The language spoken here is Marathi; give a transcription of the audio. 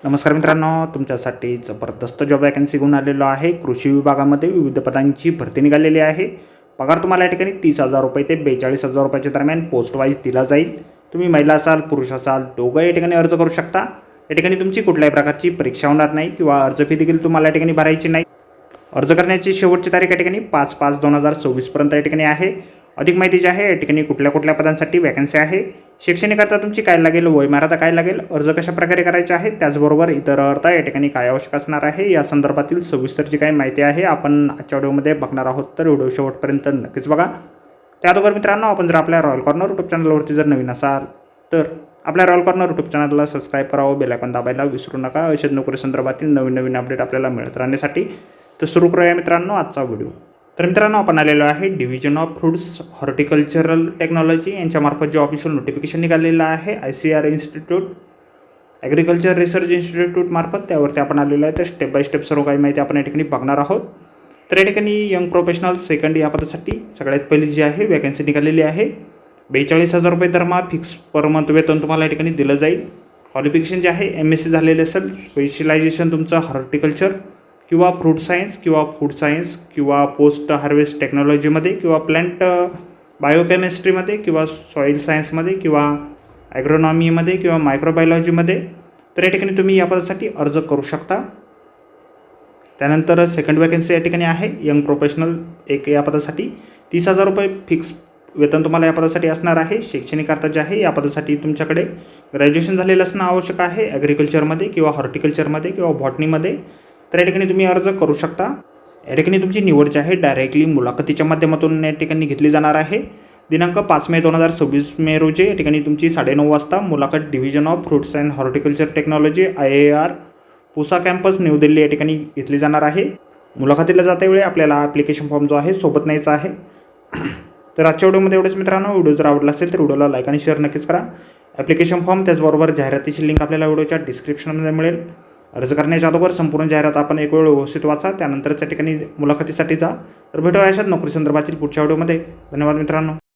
नमस्कार मित्रांनो, तुमच्यासाठी जबरदस्त जॉब वॅकन्सी घेऊन आलेलो आहे। कृषी विभागामध्ये विविध पदांची भरती निघालेली आहे। पगार तुम्हाला या ठिकाणी 30,000 रुपये ते 42,000 रुपयाच्या दरम्यान पोस्ट वाईज दिला जाईल। तुम्ही महिला असाल पुरुष असाल दोघं या ठिकाणी अर्ज करू शकता। या ठिकाणी तुमची कुठल्याही प्रकारची परीक्षा होणार नाही किंवा अर्ज फी देखील तुम्हाला या ठिकाणी भरायची नाही। अर्ज करण्याची शेवटची तारीख या ठिकाणी 5/5/2024 पर्यंत या ठिकाणी आहे। अधिक माहिती जी आहे या ठिकाणी कुठल्या पदांसाठी वॅकन्सी आहे, शैक्षणिक अर्थ तुमची काय लागेल, वयमर्यादा काय लागेल, अर्ज कशा प्रकारे करायचे आहे, त्याचबरोबर इतर अर्थ या ठिकाणी काय आवश्यक असणार आहे या संदर्भातील सविस्तर जी काही माहिती आहे आपण आजच्या व्हिडिओमध्ये बघणार आहोत। तर व्हिडिओ शेवटपर्यंत नक्कीच बघा। त्या अगोदर मित्रांनो, आपण जर आपल्या रॉयल कॉर्नर यूट्यूब चॅनलवरती जर नवीन असाल तर आपल्या रॉयल कॉर्नर यूट्यूब चॅनलला सबस्क्राईब करावं, बेल आयकॉन दाबायला विसरू नका अशाच नोकरी संदर्भातील नवीन अपडेट आपल्याला मिळत राहण्यासाठी। तर सुरू करूया मित्रांनो आजचा व्हिडिओ। तर मित्रांनो, आपण आलेलो आहे division of fruits horticultural technology यांच्यामार्फत जे ऑफिशियल नोटिफिकेशन निघालेलं आहे ICAR institute agriculture research institute मार्फत, त्यावरती आपण आलेलो आहे। तर स्टेप बाय स्टेप सर्व काही माहिती आपण या ठिकाणी बघणार आहोत। तर या ठिकाणी यंग प्रोफेशनल सेकंड या पदासाठी सगळ्यात पहिली जी आहे वॅकन्सी निघालेली आहे। 42,000 रुपये दरमहा फिक्स पर मंथ वेतन तुम्हाला या ठिकाणी दिलं जाईल। क्वालिफिकेशन जे आहे MSc झालेले असेल, स्पेशलायझेशन तुमचं हॉर्टिकल्चर किंवा फ्रूट सायन्स किंवा फूड सायन्स किंवा पोस्ट हार्वेस्ट टेक्नॉलॉजीमध्ये किंवा प्लांट बायोकेमिस्ट्रीमध्ये किंवा सॉईल सायन्समध्ये किंवा ॲग्रोनॉमीमध्ये किंवा मायक्रोबायोलॉजीमध्ये, तर या ठिकाणी तुम्ही या पदासाठी अर्ज करू शकता। त्यानंतर सेकंड वॅकन्सी या ठिकाणी आहे यंग प्रोफेशनल एक या पदासाठी 30,000 रुपये फिक्स वेतन तुम्हाला या पदासाठी असणार आहे। शैक्षणिक अर्थ जे आहे या पदासाठी तुमच्याकडे ग्रॅज्युएशन झालेलं असणं आवश्यक आहे ॲग्रिकल्चरमध्ये किंवा हॉर्टिकल्चरमध्ये किंवा बॉटनीमध्ये। तर या ठिकाणी तुम्ही अर्ज करू शकता। या ठिकाणी तुमची निवड जी आहे डायरेक्टली मुलाखतीच्या माध्यमातून या ठिकाणी घेतली जाणार आहे। दिनांक 5 मे 2026 रोजी या ठिकाणी तुमची 9:30 वाजता मुलाखत division of fruits and horticulture technology IAR Pusa campus new Delhi या ठिकाणी घेतली जाणार आहे। मुलाखतीला जातेवेळी आपल्याला ॲप्लिकेशन फॉर्म जो आहे सोबत न्यायचा आहे। तर आजच्या व्हिडिओमध्ये एवढंच मित्रांनो। व्हिडिओ जर आवडला असेल तर व्हिडिओला लाईक आणि शेअर नक्कीच करा। ॲप्लिकेशन फॉर्म त्याचबरोबर जाहिरातीची लिंक आपल्याला व्हिडिओच्या डिस्क्रिप्शनमध्ये मिळेल। अर्ज करण्याच्या अगोदर संपूर्ण जाहिरात आपण एक वेळ व्यवस्थित वाचा, त्यानंतरच या ठिकाणी मुलाखतीसाठी जा। तर भेटूया अशाच नोकरी संदर्भातील पुढच्या व्हिडिओमध्ये। धन्यवाद मित्रांनो।